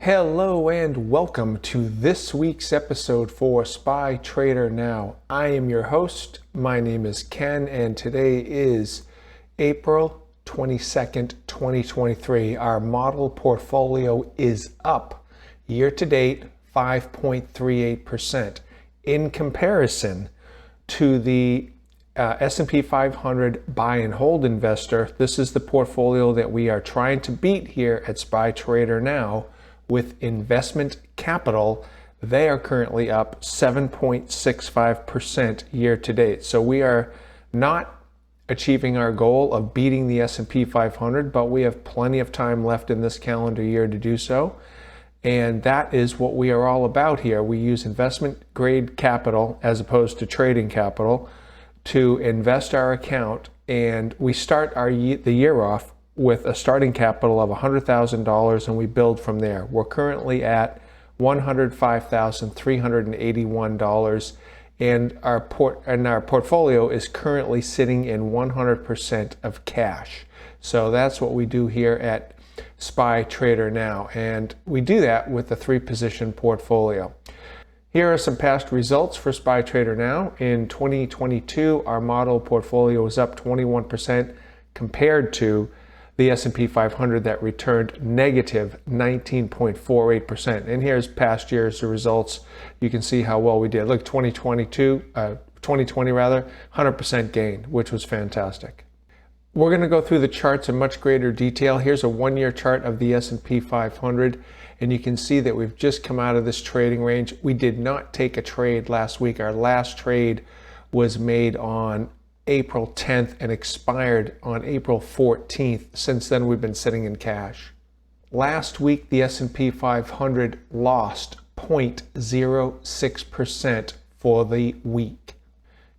Hello and welcome to this week's episode for SPY Trader Now. I am your host. My name is Ken and today is April 22nd, 2023. Our model portfolio is up year to date 5.38%. In comparison to the S&P 500 buy and hold investor, this is the portfolio that we are trying to beat here at SPY Trader Now. With investment capital, they are currently up 7.65% year to date. So we are not achieving our goal of beating the S&P 500, but we have plenty of time left in this calendar year to do so. And that is what we are all about here. We use investment grade capital as opposed to trading capital to invest our account, and we start the year off with a starting capital of $100,000 and we build from there. We're currently at $105,381 and our portfolio is currently sitting in 100% of cash. So that's what we do here at SPY Trader Now, and we do that with a 3-position portfolio. Here are some past results for SPY Trader Now. In 2022, our model portfolio was up 21% compared to the S&P 500 that returned negative 19.48%. And here's past year's results. You can see how well we did. Look, 2020 rather, 100% gain, which was fantastic. We're going to go through the charts in much greater detail. Here's a 1-year chart of the S&P 500, and you can see that we've just come out of this trading range. We did not take a trade last week. Our last trade was made on April 10th and expired on April 14th. Since then, we've been sitting in cash. Last week, the S&P 500 lost 0.06% for the week.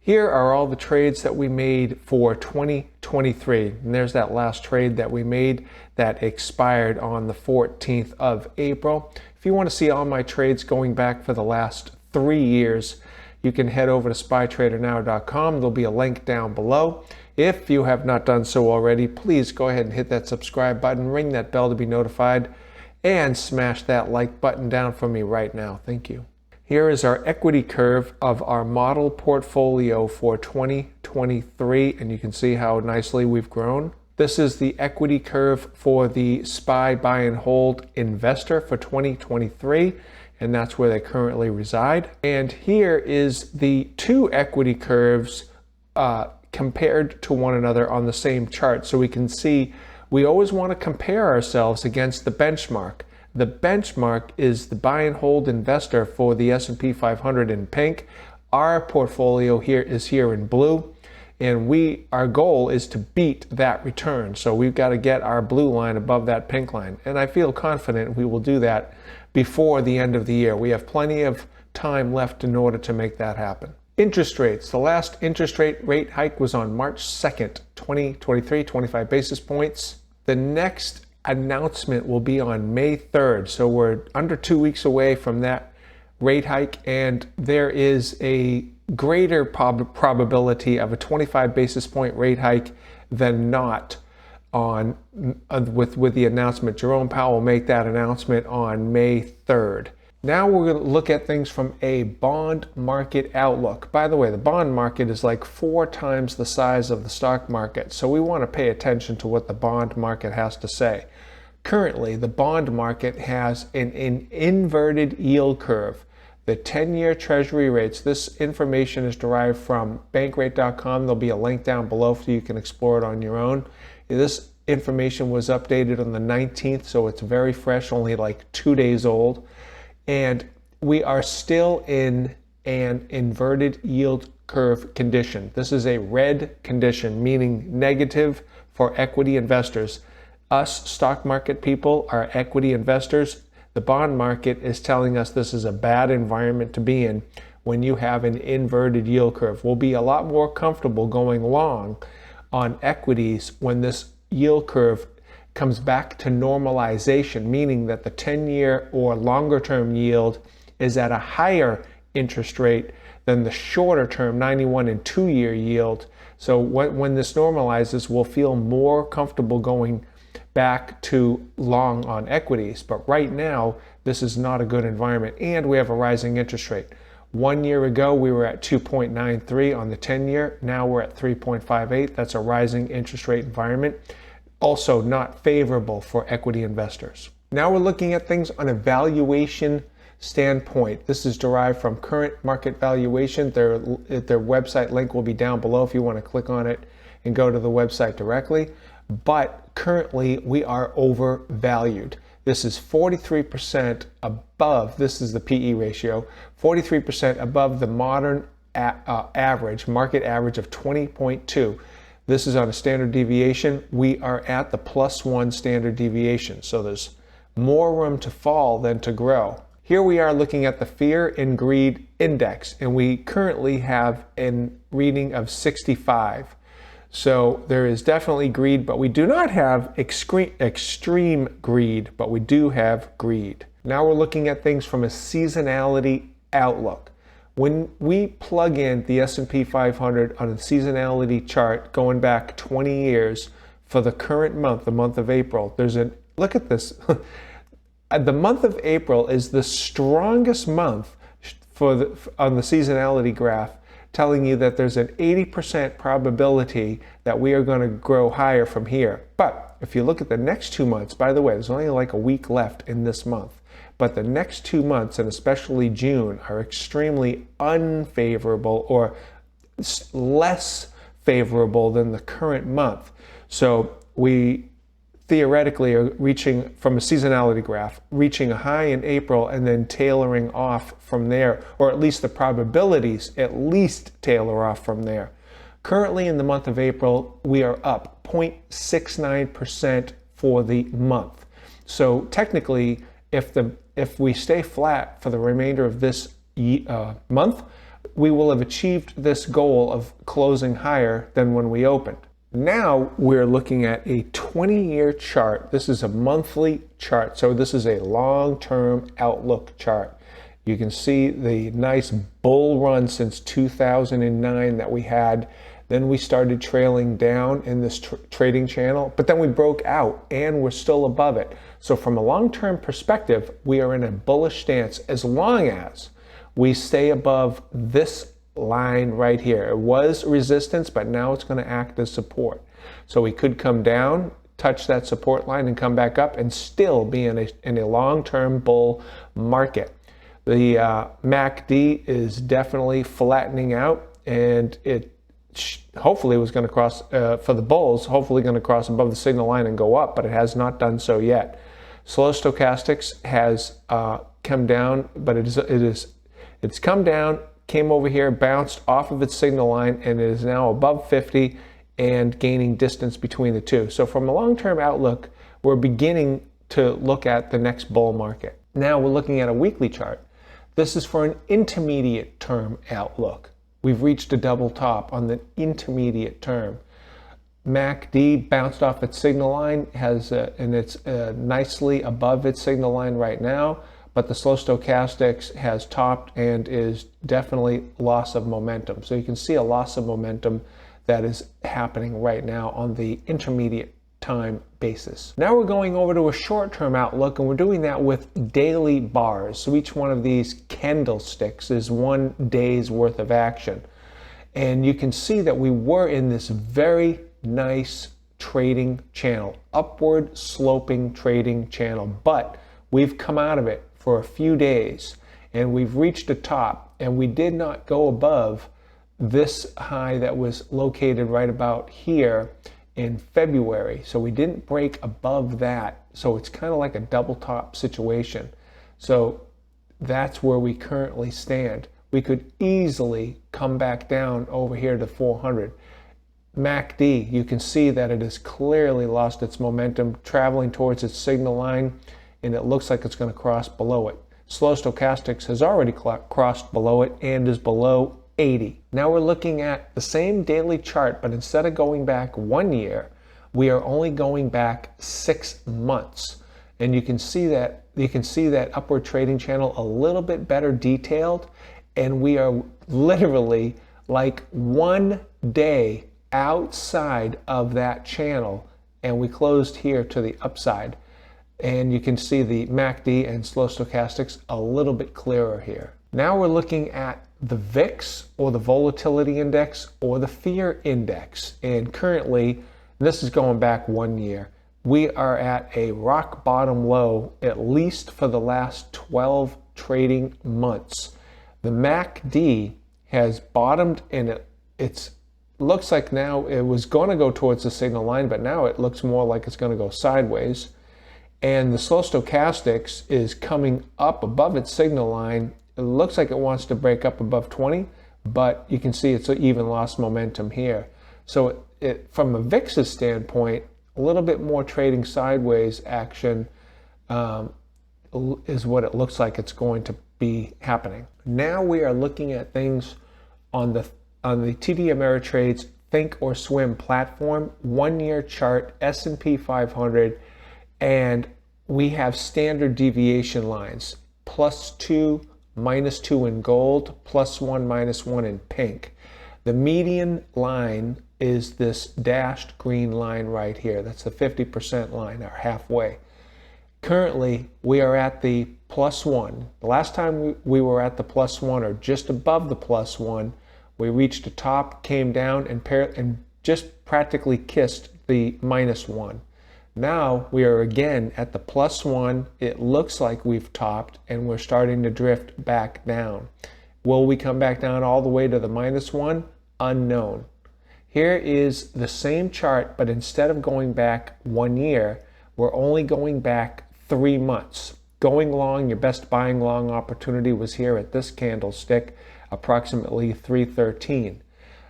Here are all the trades that we made for 2023. And there's that last trade that we made that expired on the 14th of April. If you want to see all my trades going back for the last 3 years, you can head over to spytradernow.com. There'll be a link down below. If you have not done so already, please go ahead and hit that subscribe button, ring that bell to be notified, and smash that like button down for me right now. Thank you. Here is our equity curve of our model portfolio for 2023, and you can see how nicely we've grown. This is the equity curve for the SPY buy and hold investor for 2023. And that's where they currently reside. And here is the two equity curves compared to one another on the same chart. So we can see we always want to compare ourselves against the benchmark. The benchmark is the buy and hold investor for the S&P 500 in pink. Our portfolio here is here in blue. And our goal is to beat that return. So we've got to get our blue line above that pink line. And I feel confident we will do that before the end of the year. We have plenty of time left in order to make that happen. Interest rates. The last interest rate hike was on March 2nd, 2023, 25 basis points. The next announcement will be on May 3rd. So we're under 2 weeks away from that rate hike, and there is a greater probability of a 25 basis point rate hike than not with the announcement. Jerome Powell will make that announcement on May 3rd. Now we're going to look at things from a bond market outlook. By the way, the bond market is like 4 times the size of the stock market, so we want to pay attention to what the bond market has to say. Currently, the bond market has an inverted yield curve. The 10-year Treasury rates, this information is derived from bankrate.com. There'll be a link down below so you can explore it on your own. This information was updated on the 19th, so it's very fresh, only like 2 days old. And we are still in an inverted yield curve condition. This is a red condition, meaning negative for equity investors. Us stock market people are equity investors. The bond market is telling us this is a bad environment to be in when you have an inverted yield curve. We'll be a lot more comfortable going long on equities when this yield curve comes back to normalization, meaning that the 10-year or longer term yield is at a higher interest rate than the shorter term 91 and 2-year yield. So when this normalizes, we'll feel more comfortable going back to long on equities. But right now, this is not a good environment, and we have a rising interest rate. 1 year ago, we were at 2.93 on the 10-year. Now we're at 3.58. That's a rising interest rate environment. Also not favorable for equity investors. Now we're looking at things on a valuation standpoint. This is derived from current market valuation. Their website link will be down below if you want to click on it and go to the website directly. But currently we are overvalued. This is 43% above, this is the PE ratio, 43% above the modern average, market average of 20.2. This is on a standard deviation. We are at the +1 standard deviation. So there's more room to fall than to grow. Here we are looking at the Fear and Greed Index, and we currently have a reading of 65. So there is definitely greed, but we do not have extreme greed, but we do have greed. Now we're looking at things from a seasonality outlook. When we plug in the S&P 500 on a seasonality chart going back 20 years for the current month, the month of April, look at this. The month of April is the strongest month on the seasonality graph, telling you that there's an 80% probability that we are going to grow higher from here. But if you look at the next 2 months, by the way, there's only like a week left in this month, but the next 2 months, and especially June, are extremely unfavorable or less favorable than the current month. So we theoretically are reaching, from a seasonality graph, reaching a high in April and then tailoring off from there, or at least the probabilities at least tailor off from there. Currently in the month of April, we are up 0.69% for the month. So technically, if we stay flat for the remainder of this month, we will have achieved this goal of closing higher than when we opened. Now we're looking at a 20-year chart. This is a monthly chart, so this is a long-term outlook chart. You can see the nice bull run since 2009 that we had. Then we started trailing down in this trading channel, but then we broke out and we're still above it. So from a long-term perspective, we are in a bullish stance as long as we stay above this line right here. It was resistance, but now it's going to act as support. So we could come down, touch that support line, and come back up and still be in a long-term bull market. The MACD is definitely flattening out, and it hopefully was going to cross, for the bulls, hopefully going to cross above the signal line and go up, but it has not done so yet. Slow stochastics has come down, but it's come down, came over here, bounced off of its signal line, and it is now above 50 and gaining distance between the two. So from a long-term outlook, we're beginning to look at the next bull market. Now we're looking at a weekly chart. This is for an intermediate term outlook. We've reached a double top on the intermediate term. MACD bounced off its signal line, and it's nicely above its signal line right now. But the slow stochastics has topped and is definitely loss of momentum. So you can see a loss of momentum that is happening right now on the intermediate time basis. Now we're going over to a short-term outlook, and we're doing that with daily bars. So each one of these candlesticks is 1 day's worth of action. And you can see that we were in this very nice trading channel, upward sloping trading channel, but we've come out of it for a few days and we've reached a top, and we did not go above this high that was located right about here in February. So we didn't break above that. So it's kind of like a double top situation. So that's where we currently stand. We could easily come back down over here to 400. MACD, you can see that it has clearly lost its momentum, traveling towards its signal line, and it looks like it's going to cross below it. Slow stochastics has already crossed below it and is below 80. Now we're looking at the same daily chart, but instead of going back 1 year, we are only going back 6 months. And you can see that upward trading channel a little bit better detailed, and we are literally like 1 day outside of that channel and we closed here to the upside. And you can see the MACD and slow stochastics a little bit clearer here. Now we're looking at the VIX, or the volatility index, or the fear index. And currently, this is going back 1 year, we are at a rock bottom low, at least for the last 12 trading months. The MACD has bottomed, and it looks like now it was going to go towards the signal line, but now it looks more like it's going to go sideways. And the slow stochastics is coming up above its signal line. It looks like it wants to break up above 20, but you can see it's even lost momentum here. So from a VIX's standpoint, a little bit more trading sideways action is what it looks like it's going to be happening. Now we are looking at things on the TD Ameritrade's Think or Swim platform, 1 year chart, S&P 500, and we have standard deviation lines, +2, -2 in gold, +1, -1 in pink. The median line is this dashed green line right here. That's the 50% line, or halfway. Currently, we are at the +1. The last time we were at the +1, or just above the +1, we reached a top, came down, and just practically kissed the -1. Now we are again at the +1. It looks like we've topped, and we're starting to drift back down. Will we come back down all the way to the -1? Unknown. Here is the same chart, but instead of going back 1 year, we're only going back 3 months. Going long, your best buying long opportunity was here at this candlestick, approximately 313.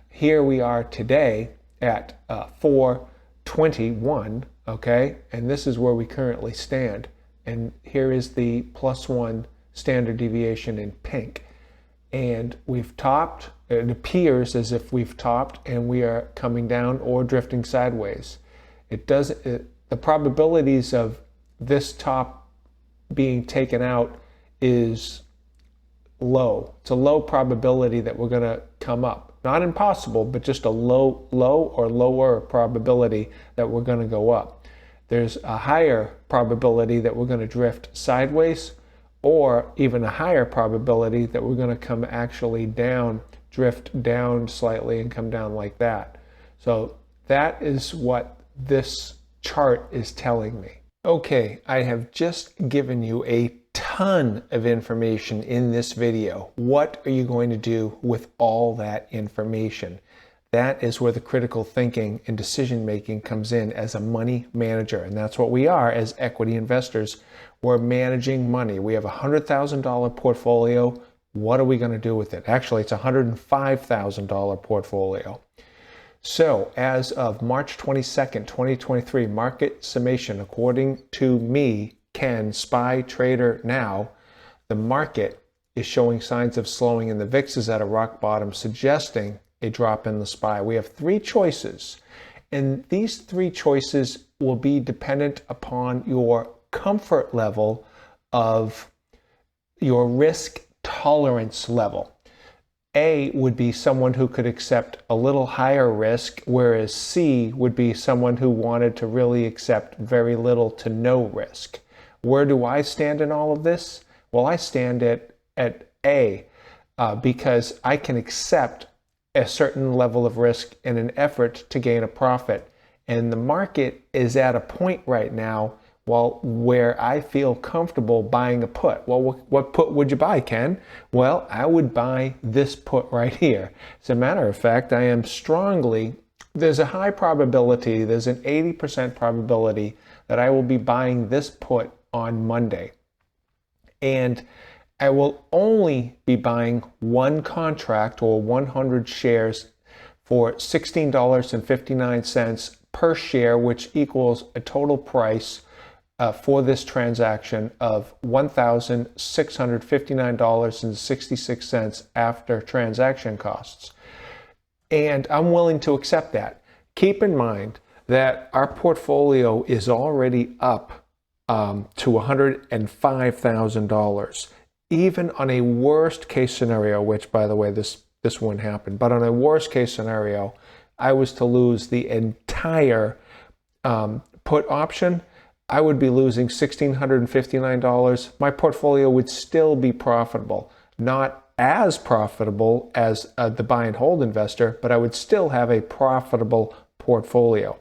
Here we are today at 421. Okay, and this is where we currently stand. And here is the +1 standard deviation in pink. And we've topped. It appears as if we've topped, and we are coming down or drifting sideways. The probabilities of this top being taken out is low. It's a low probability that we're going to come up. Not impossible, but just a low or lower probability that we're going to go up. There's a higher probability that we're going to drift sideways, or even a higher probability that we're going to come actually down, drift down slightly and come down like that. So that is what this chart is telling me. Okay, I have just given you a ton of information in this video. What are you going to do with all that information? That is where the critical thinking and decision making comes in as a money manager. And that's what we are as equity investors. We're managing money. We have a $100,000 portfolio. What are we going to do with it? Actually, it's a $105,000 portfolio. So as of March 22nd, 2023, market summation, according to me, Ken, SPY Trader Now, the market is showing signs of slowing, and the VIX is at a rock bottom, suggesting a drop in the SPY. We have 3 choices, and these 3 choices will be dependent upon your comfort level of your risk tolerance level. A would be someone who could accept a little higher risk, whereas C would be someone who wanted to really accept very little to no risk. Where do I stand in all of this? Well, I stand at A because I can accept a certain level of risk in an effort to gain a profit. And the market is at a point right now, where I feel comfortable buying a put. Well, what put would you buy, Ken? Well, I would buy this put right here. As a matter of fact, there's a high probability, there's an 80% probability that I will be buying this put on Monday. And I will only be buying one contract, or 100 shares, for $16.59 per share, which equals a total price for this transaction of $1,659.66 after transaction costs. And I'm willing to accept that. Keep in mind that our portfolio is already up to $105,000. Even on a worst case scenario, which, by the way, this wouldn't happen, but on a worst case scenario, I was to lose the entire put option, I would be losing $1,659. My portfolio would still be profitable, not as profitable as the buy and hold investor, but I would still have a profitable portfolio.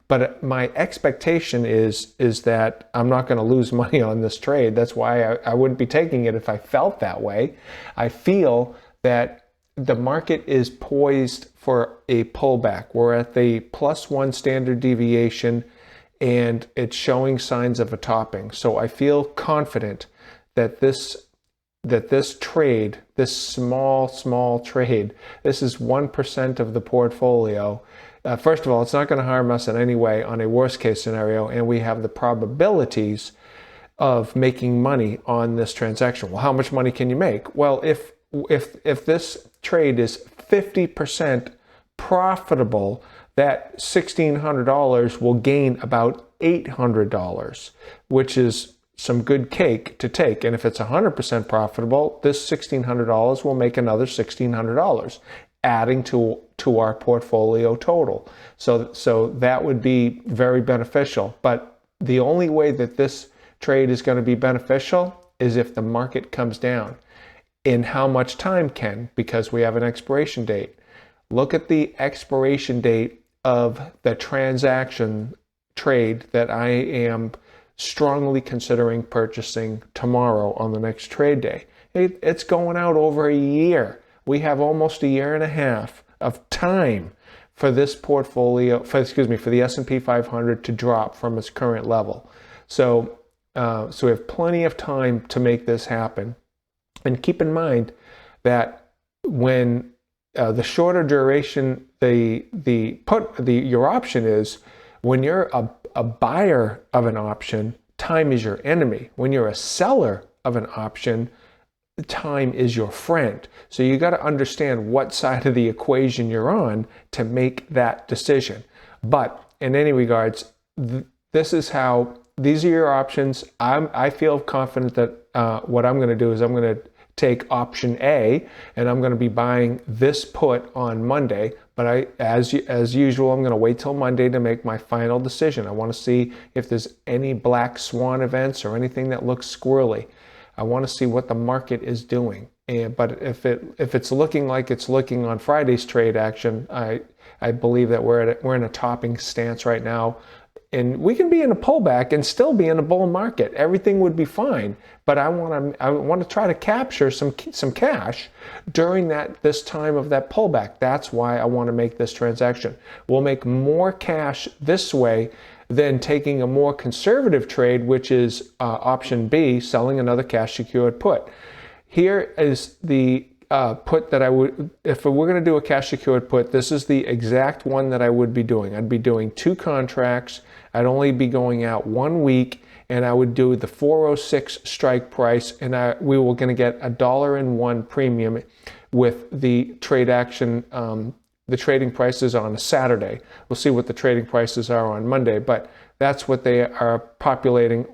But my expectation is that I'm not going to lose money on this trade. That's why I wouldn't be taking it if I felt that way. I feel that the market is poised for a pullback. We're at the +1 standard deviation and it's showing signs of a topping. So I feel confident that this trade, this small trade, this is 1% of the portfolio. First of all, it's not going to harm us in any way on a worst case scenario, and we have the probabilities of making money on this transaction. Well, how much money can you make? Well, if this trade is 50% profitable, that $1,600 will gain about $800, which is some good cake to take. And if it's 100% profitable, this $1,600 will make another $1,600, adding to our portfolio total. So that would be very beneficial. But the only way that this trade is going to be beneficial is if the market comes down. In how much time, Ken? Because we have an expiration date. Look at the expiration date of the transaction trade that I am strongly considering purchasing tomorrow on the next trade day. It's going out over a year. We have almost a year and a half of time for this portfolio, for the S&P 500 to drop from its current level. So we have plenty of time to make this happen. And keep in mind that when the shorter duration your option is, when you're a buyer of an option, time is your enemy. When you're a seller of an option, time is your friend. So you got to understand what side of the equation you're on to make that decision. But in any regards, these are your options. I feel confident that what I'm going to do is I'm going to take option A, and I'm going to be buying this put on Monday. But as usual, I'm going to wait till Monday to make my final decision. I want to see if there's any black swan events or anything that looks squirrely. I want to see what the market is doing. But if it's looking like it's looking on Friday's trade action, I believe that we're in a topping stance right now. And we can be in a pullback and still be in a bull market. Everything would be fine. But I want to try to capture some cash during this time of that pullback. That's why I want to make this transaction. We'll make more cash this way than taking a more conservative trade, which is option B, selling another cash secured put. Here is the put that I would, if we're going to do a cash secured put, this is the exact one that I would be doing. I'd be doing 2 contracts. I'd only be going out 1 week, and I would do the 406 strike price, and we were going to get $1.01 premium with the trade action. The trading prices on a Saturday. We'll see what the trading prices are on Monday, but that's what they are populating.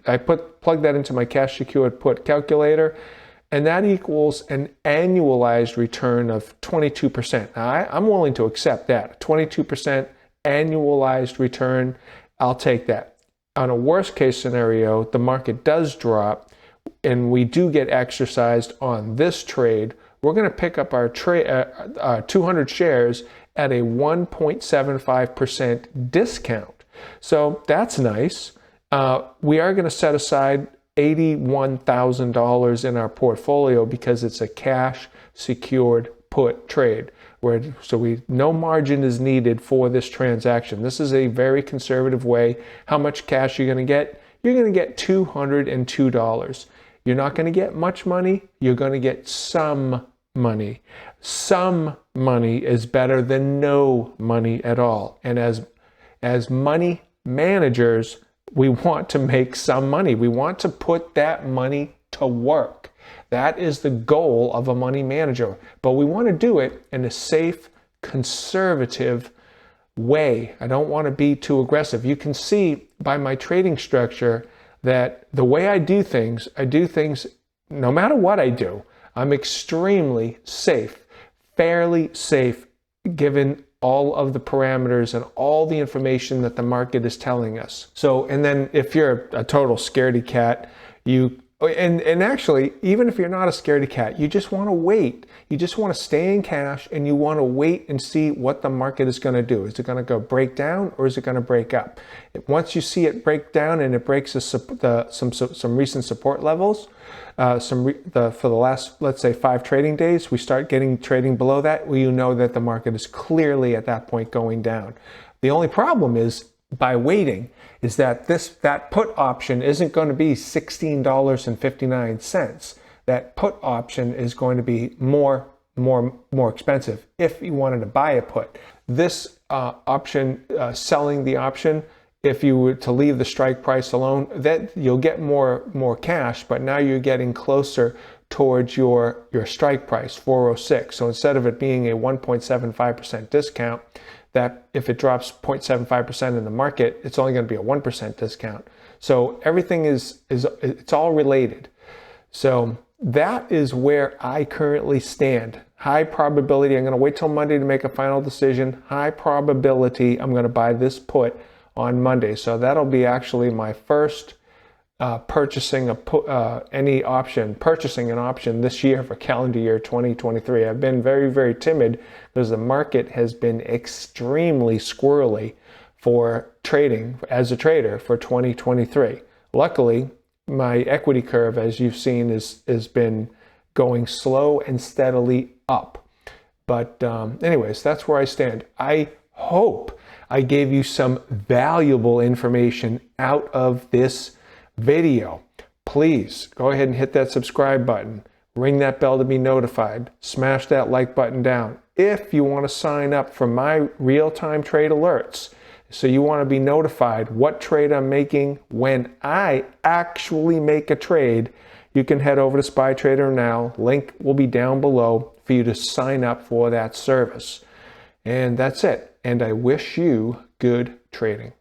I plug that into my cash secured put calculator, and that equals an annualized return of 22%. Now, I'm willing to accept that. 22% annualized return, I'll take that. On a worst case scenario, the market does drop and we do get exercised on this trade. We're going to pick up our 200 shares at a 1.75% discount. So that's nice. We are going to set aside $81,000 in our portfolio because it's a cash secured put trade. No margin is needed for this transaction. This is a very conservative way. How much cash you're going to get? You're going to get $202. You're not going to get much money. You're going to get some money. Some money is better than no money at all. And as money managers, we want to make some money. We want to put that money to work. That is the goal of a money manager. But we want to do it in a safe, conservative way. I don't want to be too aggressive. You can see by my trading structure that the way I do things no matter what I do, I'm extremely safe, fairly safe, given all of the parameters and all the information that the market is telling us. So, and then if you're a total scaredy cat, and actually, even if you're not a scaredy cat, you just want to wait. You just want to stay in cash and you want to wait and see what the market is going to do. Is it going to go break down or is it going to break up? Once you see it break down and it breaks some recent support levels, for the last, let's say, 5 trading days, we start getting trading below that, well, you know that the market is clearly at that point going down. The only problem is, by waiting, is that that put option isn't going to be $16.59. That put option is going to be more expensive if you wanted to buy a put. This option, selling the option, if you were to leave the strike price alone, that you'll get more cash, but now you're getting closer towards your strike price, 406. So instead of it being a 1.75% discount, that if it drops 0.75% in the market, it's only going to be a 1% discount. So everything it's all related. So that is where I currently stand. High probability, I'm going to wait till Monday to make a final decision. High probability, I'm going to buy this put on Monday. So that'll be actually my first purchasing an option this year for calendar year 2023. I've been very timid because the market has been extremely squirrely for trading as a trader for 2023. Luckily, my equity curve, as you've seen, has been going slow and steadily up. But anyways, that's where I stand. I hope I gave you some valuable information out of this video. Please go ahead and hit that subscribe button, ring that bell to be notified, smash that like button down. If you want to sign up for my real-time trade alerts, so you want to be notified what trade I'm making when I actually make a trade, you can head over to Spy Trader now. Link will be down below for you to sign up for that service. And that's it. And I wish you good trading.